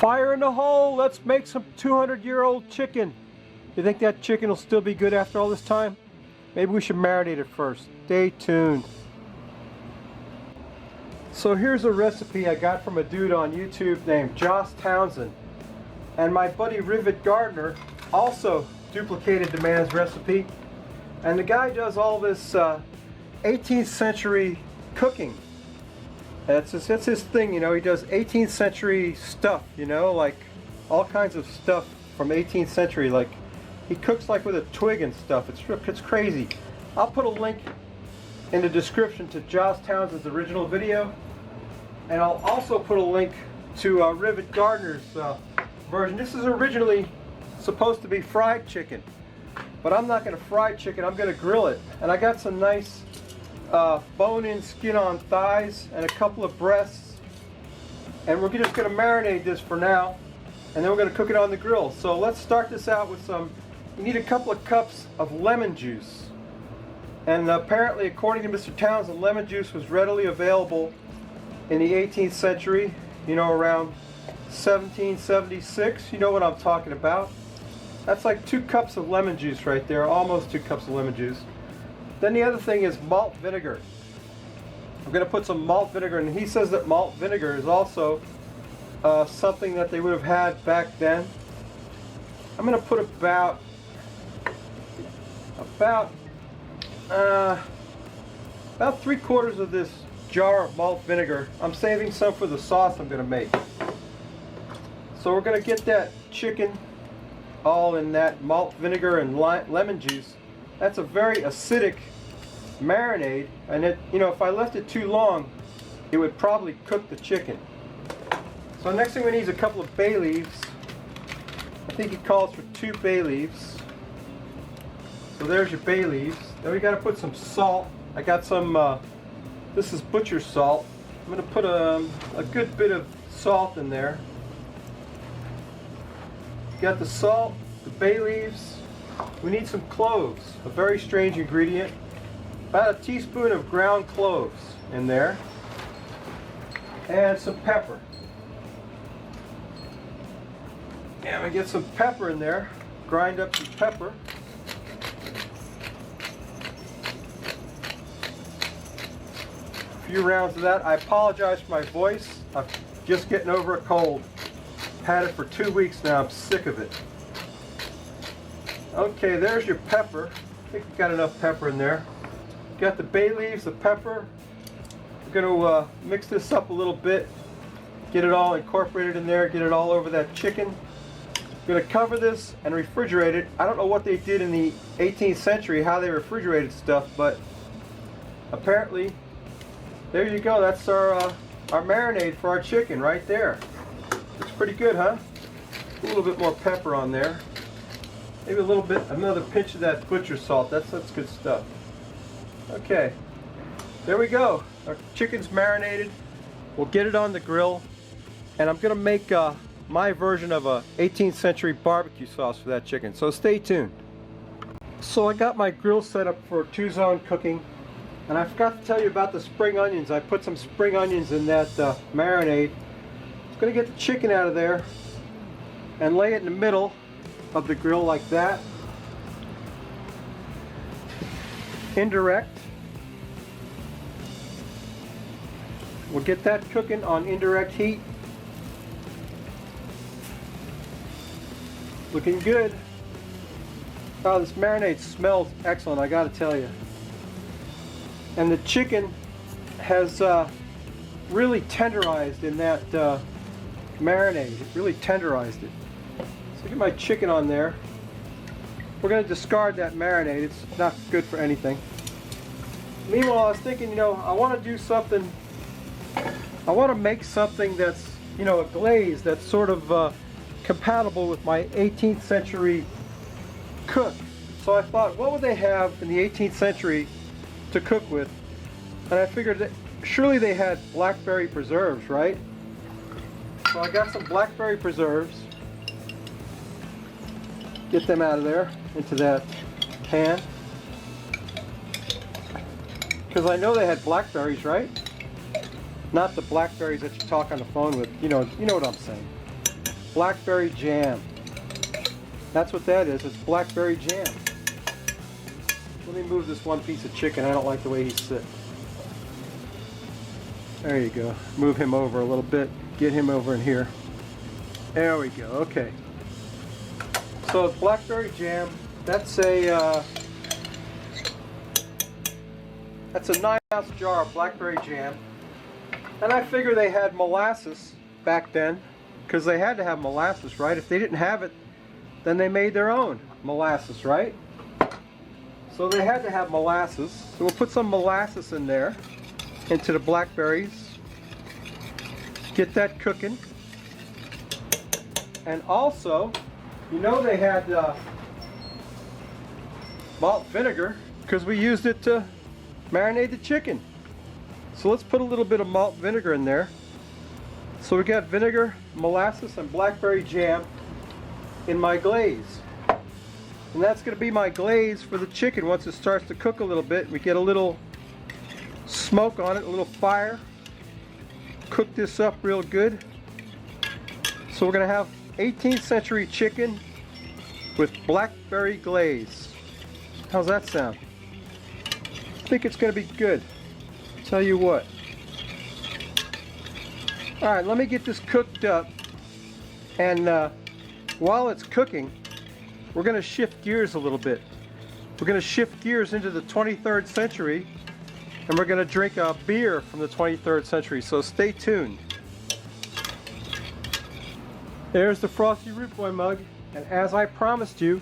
Fire in the hole, let's make some 200-year-old chicken. You think that chicken will still be good after all this time? Maybe we should marinate it first. Stay tuned. So here's a recipe I got from a dude on YouTube named Josh Townsend. And my buddy Rivet Gardner also duplicated the man's recipe. And the guy does all this 18th century cooking. That's his thing, you know. He does 18th century stuff, you know, like all kinds of stuff from 18th century. Like he cooks like with a twig and stuff. It's crazy. I'll put a link in the description to Josh Townsend's original video, and I'll also put a link to Rivet Gardner's version. This is originally supposed to be fried chicken, but I'm not going to fry chicken. I'm going to grill it, and I got some nice bone-in, skin-on thighs and a couple of breasts, and we're just going to marinate this for now, and then we're going to cook it on the grill. So let's start this out with some. You need a couple of cups of lemon juice, and apparently, according to Mr. Townsend, lemon juice was readily available in the 18th century, you know, around 1776. You know what I'm talking about. That's like 2 cups of lemon juice right there, almost 2 cups of lemon juice. Then the other thing is malt vinegar. I'm going to put some malt vinegar, and he says that malt vinegar is also something that they would have had back then. I'm going to put about 3/4 of this jar of malt vinegar. I'm saving some for the sauce I'm going to make. So we're going to get that chicken all in that malt vinegar and lemon juice. That's a very acidic marinade, and it, you know, if I left it too long, it would probably cook the chicken. So next thing we need is a couple of bay leaves. I think it calls for 2 bay leaves. So there's your bay leaves. Then we got to put some salt. I got some, this is butcher salt. I'm going to put a good bit of salt in there. Got the salt, the bay leaves. We need some cloves, a very strange ingredient. About a teaspoon of ground cloves in there. And some pepper. And we get some pepper in there. Grind up some pepper. A few rounds of that. I apologize for my voice. I'm just getting over a cold. Had it for 2 weeks now. I'm sick of it. Okay, there's your pepper. I think we've got enough pepper in there. Got the bay leaves, the pepper. We're going to mix this up a little bit. Get it all incorporated in there. Get it all over that chicken. I'm going to cover this and refrigerate it. I don't know what they did in the 18th century, how they refrigerated stuff, but apparently, there you go. That's our marinade for our chicken right there. Looks pretty good, huh? A little bit more pepper on there. Maybe a little bit, another pinch of that butcher salt. That's good stuff. Okay, there we go. Our chicken's marinated. We'll get it on the grill, and I'm gonna make my version of a 18th century barbecue sauce for that chicken. So stay tuned. So I got my grill set up for 2-zone cooking, and I forgot to tell you about the spring onions. I put some spring onions in that marinade. I'm gonna get the chicken out of there and lay it in the middle of the grill like that. Indirect. We'll get that cooking on indirect heat. Looking good. Oh, this marinade smells excellent, I gotta tell you. And the chicken has really tenderized in that marinade. It really tenderized it. So get my chicken on there. We're going to discard that marinade. It's not good for anything. Meanwhile, I was thinking, you know, I want to do something. I want to make something that's, you know, a glaze that's sort of compatible with my 18th century cook. So I thought, what would they have in the 18th century to cook with? And I figured that surely they had blackberry preserves, right? So I got some blackberry preserves. Get them out of there into that pan. Because I know they had blackberries, right? Not the blackberries that you talk on the phone with. You know what I'm saying. blackberry jam. That's what that is. It's blackberry jam. Let me move this one piece of chicken. I don't like the way he's sitting. There you go. Move him over a little bit. Get him over in here. There we go. Okay. So it's blackberry jam. That's a 9-ounce jar of blackberry jam. And I figure they had molasses back then, because they had to have molasses, right? If they didn't have it, then they made their own molasses, right? So they had to have molasses. So we'll put some molasses in there, into the blackberries. Get that cooking. And also, you know they had malt vinegar, because we used it to marinate the chicken. So let's put a little bit of malt vinegar in there. So we got vinegar, molasses, and blackberry jam in my glaze. And that's going to be my glaze for the chicken. Once it starts to cook a little bit, we get a little smoke on it, a little fire. Cook this up real good. So we're going to have 18th century chicken with blackberry glaze. How's that sound? I think it's going to be good. Tell you what. Alright, let me get this cooked up. And while it's cooking, we're going to shift gears a little bit. We're going to shift gears into the 23rd century, and we're going to drink a beer from the 23rd century, so stay tuned. There's the Frosty Root Boy mug, and as I promised you,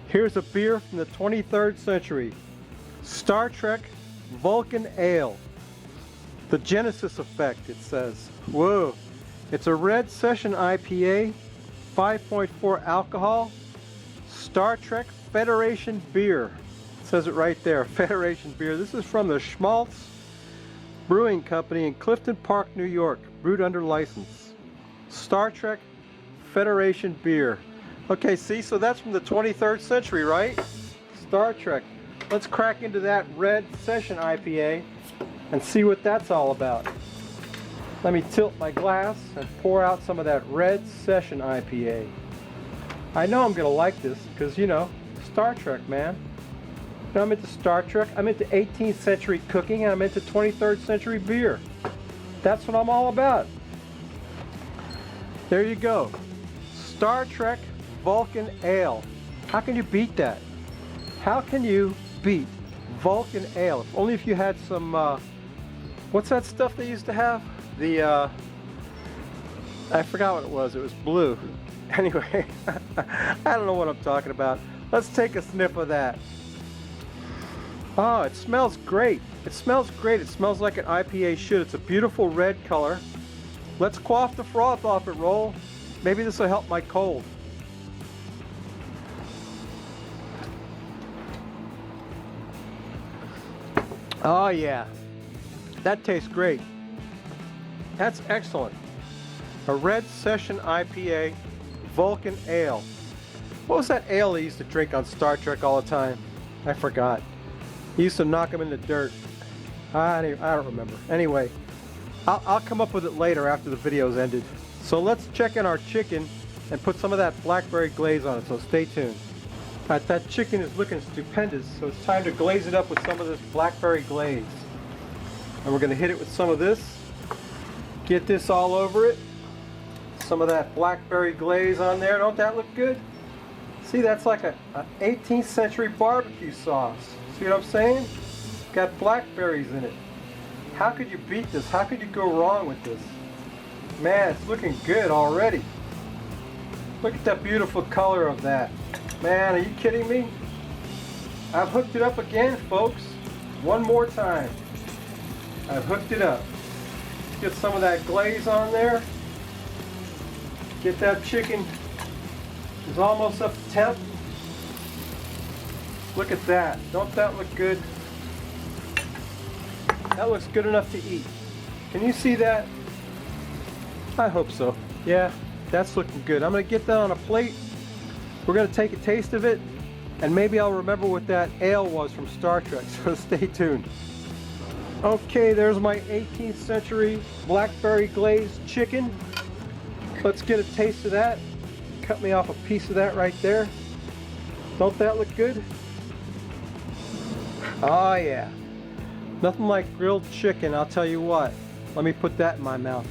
here's a beer from the 23rd century. Star Trek Vulcan Ale. The Genesis Effect, it says. Whoa. It's a red session IPA, 5.4 alcohol, Star Trek Federation beer. It says it right there, Federation beer. This is from the Schmaltz Brewing Company in Clifton Park, New York. Brewed under license. Star Trek Federation beer. Okay, see, so that's from the 23rd century, right? Star Trek. Let's crack into that red session IPA and see what that's all about. Let me tilt my glass and pour out some of that red session IPA. I know I'm going to like this because, you know, Star Trek, man. You know, I'm into Star Trek, I'm into 18th century cooking, and I'm into 23rd century beer. That's what I'm all about. There you go. Star Trek Vulcan Ale. How can you beat that? How can you beat Vulcan Ale? If only if you had some, what's that stuff they used to have? The, I forgot what it was. It was blue. Anyway, I don't know what I'm talking about. Let's take a sniff of that. Oh, it smells great. It smells great. It smells like an IPA should. It's a beautiful red color. Let's quaff the froth off it, Roll. Maybe this will help my cold. Oh yeah, that tastes great. That's excellent. A red session IPA, Vulcan Ale. What was that ale they used to drink on Star Trek all the time? I forgot. He used to knock them in the dirt. I don't remember. Anyway, I'll come up with it later after the video's ended. So let's check in our chicken and put some of that blackberry glaze on it, so stay tuned. Alright, that chicken is looking stupendous, so it's time to glaze it up with some of this blackberry glaze. And we're going to hit it with some of this. Get this all over it. Some of that blackberry glaze on there. Don't that look good? See, that's like an 18th century barbecue sauce. See what I'm saying? Got blackberries in it. How could you beat this? How could you go wrong with this? Man, it's looking good already. Look at that beautiful color of that. Man, are you kidding me? I've hooked it up again, folks. One more time. I've hooked it up. Get some of that glaze on there. Get that chicken. It's almost up to temp. Look at that. Don't that look good? That looks good enough to eat. Can you see that? I hope so. Yeah, that's looking good. I'm going to get that on a plate. We're going to take a taste of it, and maybe I'll remember what that ale was from Star Trek, so stay tuned. Okay, there's my 18th century blackberry glazed chicken. Let's get a taste of that. cut me off a piece of that right there. Don't that look good? Oh yeah. Nothing like grilled chicken, I'll tell you what. Let me put that in my mouth.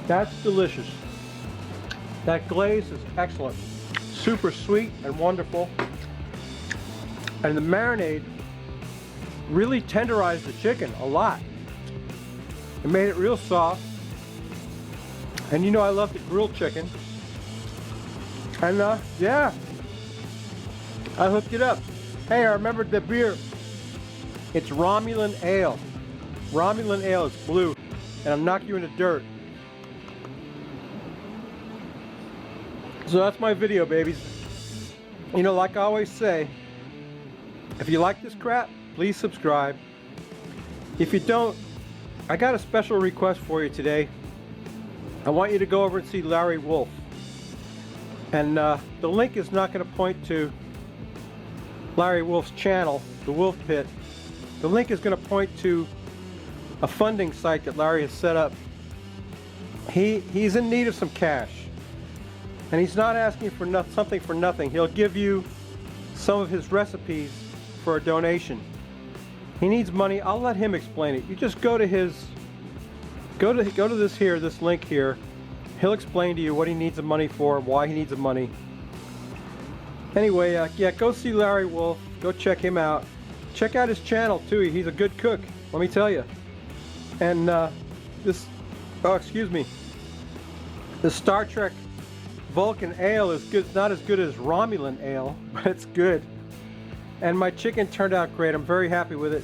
That's delicious. That glaze is excellent. Super sweet and wonderful. And the marinade really tenderized the chicken a lot. It made it real soft. And you know I love the grilled chicken. And yeah, I hooked it up. Hey, I remembered the beer. It's Romulan Ale. Romulan Ale is blue. And I'll knock you in the dirt. So that's my video, babies. You know, like I always say, if you like this crap, please subscribe. If you don't, I got a special request for you today. I want you to go over and see Larry Wolf. And the link is not going to point to Larry Wolf's channel, the Wolf Pit. The link is going to point to a funding site that Larry has set up. He's in need of some cash. And he's not asking for something for nothing. He'll give you some of his recipes for a donation. He needs money. I'll let him explain it. You just go to his, go to this link here. He'll explain to you what he needs the money for, why he needs the money. Anyway, yeah, go see Larry Wolf. Go check him out. Check out his channel too. He's a good cook, let me tell you. And this Star Trek Vulcan Ale is good. It's not as good as Romulan Ale, but it's good. And my chicken turned out great. I'm very happy with it.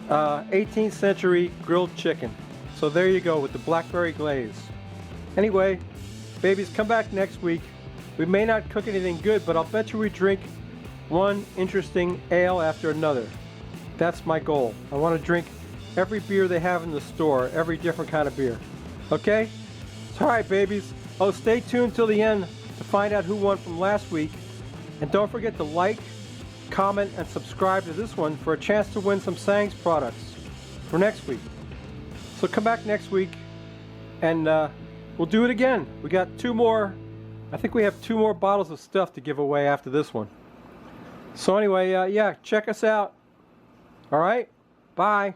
18th century grilled chicken. So there you go with the blackberry glaze. Anyway, babies, come back next week. We may not cook anything good, but I'll bet you we drink one interesting ale after another. That's my goal. I want to drink every beer they have in the store, every different kind of beer. Okay? All right, babies. Oh, stay tuned till the end to find out who won from last week. And don't forget to like, comment, and subscribe to this one for a chance to win some Sangs products for next week. So come back next week and we'll do it again. We got two more, I think we have 2 more bottles of stuff to give away after this one. So anyway, yeah, check us out. All right, bye.